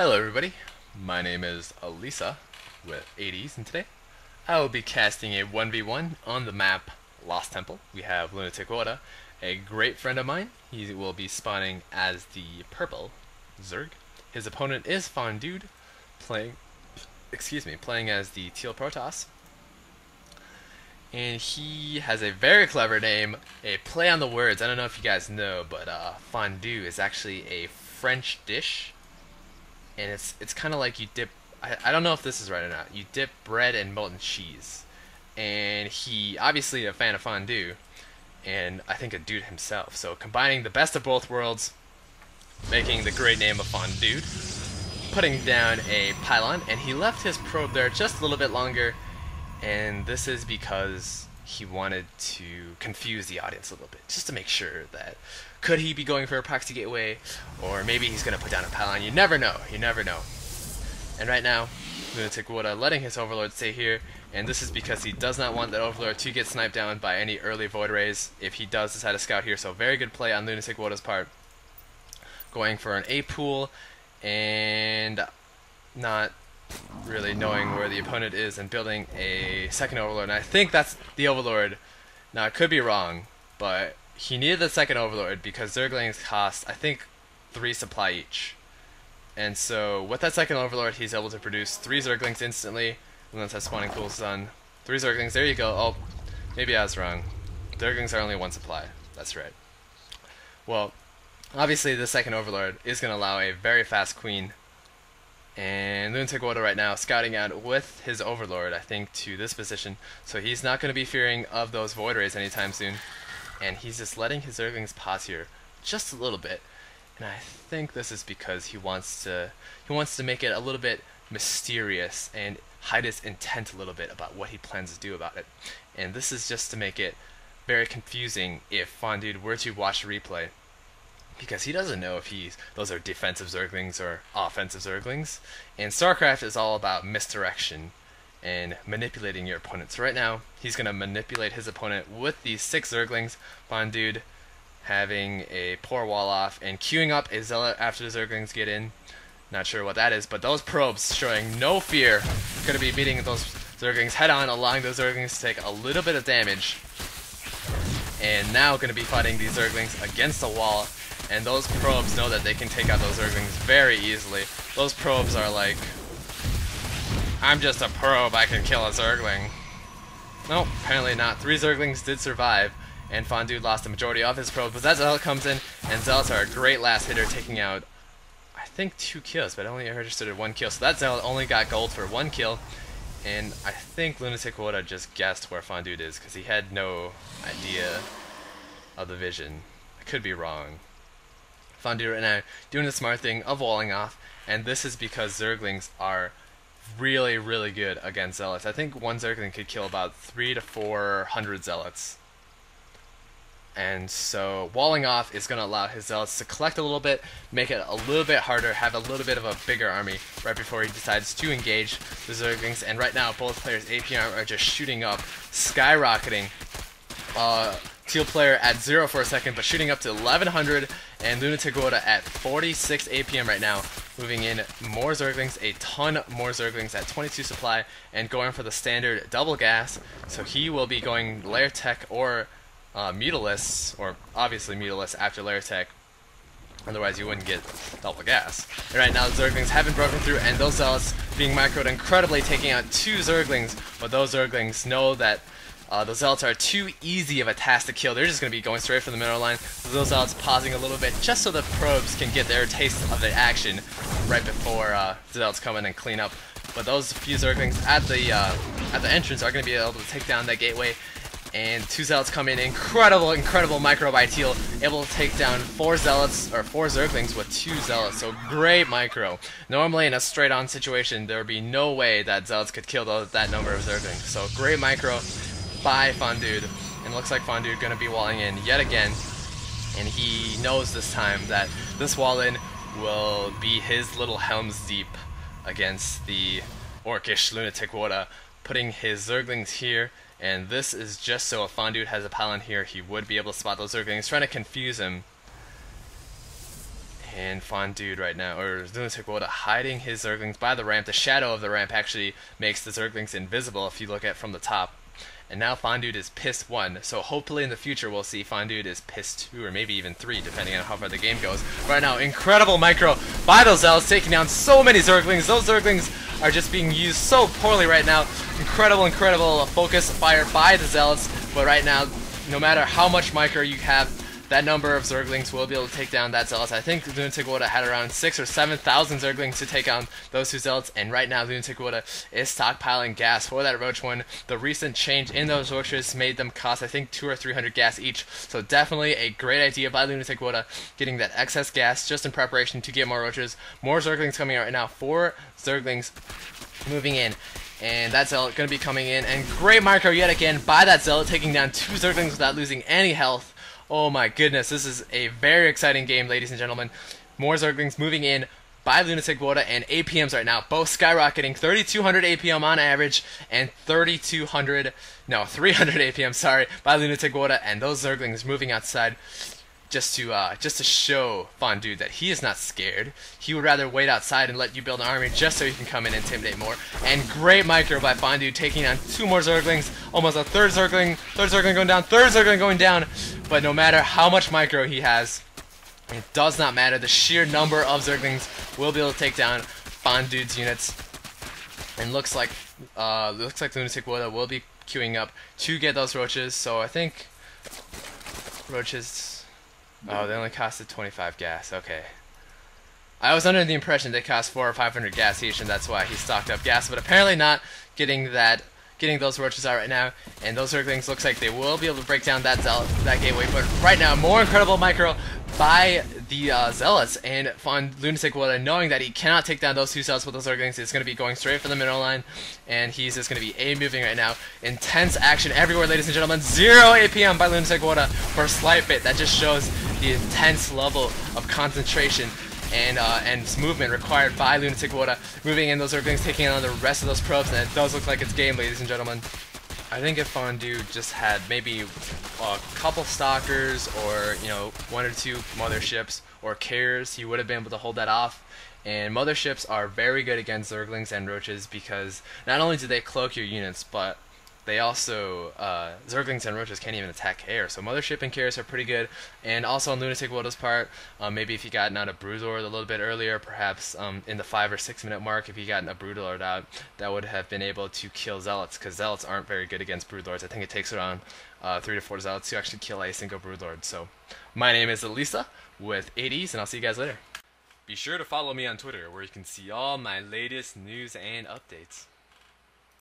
Hello everybody, my name is Elisa with 80s, and today I will be casting a 1v1 on the map Lost Temple. We have LunatcWoda, a great friend of mine. He will be spawning as the purple Zerg. His opponent is Fondude, playing as the teal Protoss. And he has a very clever name, a play on the words. I don't know if you guys know, but fondue is actually a French dish. And it's kind of like you dip, I don't know if this is right or not, you dip bread in molten cheese. And he obviously a fan of fondue, and I think a dude himself. So combining the best of both worlds, making the great name of Fondude, putting down a pylon, and he left his probe there just a little bit longer, and this is because he wanted to confuse the audience a little bit, just to make sure that could he be going for a proxy gateway, or maybe he's going to put down a pylon. You never know. You never know. And right now, LunatcWoda letting his Overlord stay here, and this is because he does not want that Overlord to get sniped down by any early Void Rays if he does decide to scout here. So very good play on LunatcWoda's part, going for an A pool and not really knowing where the opponent is and building a second Overlord. And I think that's the Overlord. Now, I could be wrong, but he needed the second Overlord because Zerglings cost, I think, 3 supply each. And so with that second Overlord, he's able to produce 3 Zerglings instantly. And once that spawning pool is done, 3 Zerglings, there you go. Oh, maybe I was wrong. Zerglings are only 1 supply. That's right. Well, obviously the second Overlord is going to allow a very fast Queen. And LunatcWoda right now scouting out with his Overlord, I think, to this position. So he's not going to be fearing of those Void Rays anytime soon. And he's just letting his Zerglings pause here just a little bit. And I think this is because he wants to make it a little bit mysterious and hide his intent a little bit about what he plans to do about it. And this is just to make it very confusing if Fondude were to watch the replay, because he doesn't know if those are defensive Zerglings or offensive Zerglings. And Starcraft is all about misdirection and manipulating your opponent. So right now, he's going to manipulate his opponent with these 6 Zerglings. Fondude having a poor wall off and queuing up a Zealot after the Zerglings get in. Not sure what that is, but those probes showing no fear. Going to be meeting those Zerglings head on, allowing those Zerglings to take a little bit of damage. And now going to be fighting these Zerglings against the wall. And those probes know that they can take out those Zerglings very easily. Those probes are like, I'm just a probe, I can kill a Zergling. Nope, apparently not. 3 Zerglings did survive, and Fondude lost the majority of his probes, but that Zealot comes in, and Zealots are a great last hitter, taking out, I think, 2 kills, but only registered at 1 kill. So that Zealot only got gold for 1 kill, and I think LunatcWoda just guessed where Fondude is, because he had no idea of the vision. I could be wrong. Fondude right now doing the smart thing of walling off, and this is because Zerglings are really, really good against Zealots. I think 1 Zergling could kill about 300 to 400 Zealots. And so walling off is going to allow his Zealots to collect a little bit, make it a little bit harder, have a little bit of a bigger army right before he decides to engage the Zerglings. And right now, both players' APM are just shooting up, skyrocketing. Teal player at 0 for a second, but shooting up to 1100, and LunatcWoda at 46 APM right now, moving in more Zerglings, a ton more Zerglings at 22 supply, and going for the standard double gas. So he will be going Lair Tech or Mutilus, or obviously Mutilus after Lair Tech, otherwise you wouldn't get double gas. And right now the Zerglings haven't broken through, and those Zealots being microed incredibly, taking out 2 Zerglings, but those Zerglings know that those Zealots are too easy of a task to kill. They're just going to be going straight for the middle line. So those Zealots pausing a little bit just so the probes can get their taste of the action right before the Zealots come in and clean up. But those few Zerglings at the entrance are going to be able to take down that gateway. And 2 Zealots come in, incredible micro by Teal, able to take down 4 Zealots, or 4 Zerglings with 2 Zealots, so great micro. Normally in a straight on situation, there would be no way that Zealots could kill that number of Zerglings, so great micro by Fondude, and it looks like Fondude going to be walling in yet again, and he knows this time that this wall in will be his little Helm's Deep against the orcish LunatcWoda, putting his Zerglings here. And this is just so if Fondude has a pylon here, he would be able to spot those Zerglings, trying to confuse him. And Fondude right now, or LunatcWoda, hiding his Zerglings by the ramp. The shadow of the ramp actually makes the Zerglings invisible if you look at it from the top. And now Fondude is pissed 1, so hopefully in the future we'll see Fondude is pissed 2 or maybe even 3 depending on how far the game goes. Right now, incredible micro by those Zealots, taking down so many Zerglings. Those Zerglings are just being used so poorly right now. Incredible focus fire by the Zealots, but right now, no matter how much micro you have, that number of Zerglings will be able to take down that Zealots. I think LunatcWoda had around 6,000 or 7,000 Zerglings to take on those 2 Zealots, and right now LunatcWoda is stockpiling gas for that Roach one. The recent change in those Roaches made them cost, I think, 200 or 300 gas each, so definitely a great idea by LunatcWoda, getting that excess gas just in preparation to get more Roaches. More Zerglings coming out right now, 4 Zerglings moving in. And that Zealot going to be coming in, and great micro yet again by that Zealot, taking down 2 Zerglings without losing any health. Oh my goodness, this is a very exciting game, ladies and gentlemen. More Zerglings moving in by LunatcWoda, and APMs right now, both skyrocketing, 3,200 APM on average, and 300 APM, sorry, by LunatcWoda, and those Zerglings moving outside just to show Fondude that he is not scared. He would rather wait outside and let you build an army just so he can come in and intimidate more. And great micro by Fondude, taking on 2 more Zerglings, almost a third Zergling going down, third Zergling going down. But no matter how much micro he has, it does not matter. The sheer number of Zerglings will be able to take down Fondude's units. And looks like LunatcWoda will be queuing up to get those Roaches. So I think Roaches. Oh, they only costed 25 gas. Okay. I was under the impression they cost 400 or 500 gas each, and that's why he stocked up gas. But apparently not getting those Roaches out right now. And those Zerglings looks like they will be able to break down that gateway. But right now, more incredible micro by the Zealots, and LunatcWoda, knowing that he cannot take down those 2 Zealots with those Zerglings, is going to be going straight for the middle line, and he's just going to be A-moving right now. Intense action everywhere, ladies and gentlemen. 0 APM by LunatcWoda for a slight bit. That just shows the intense level of concentration and movement required by LunatcWoda, moving in those Zerglings, taking on the rest of those probes, and it does look like it's game, ladies and gentlemen. I think if Fondude just had maybe a couple stalkers, or 1 or 2 motherships or carriers, he would have been able to hold that off. And motherships are very good against Zerglings and Roaches because not only do they cloak your units, but they also, Zerglings and Roaches can't even attack air, so Mothership and carriers are pretty good. And also on LunatcWoda's part, maybe if he gotten out a Broodlord a little bit earlier, perhaps in the 5 or 6 minute mark, if he gotten a Broodlord out, that would have been able to kill Zealots, because Zealots aren't very good against Broodlords. I think it takes around 3 to 4 Zealots to actually kill a single Broodlord. So, my name is Elisa with 80s, and I'll see you guys later. Be sure to follow me on Twitter, where you can see all my latest news and updates.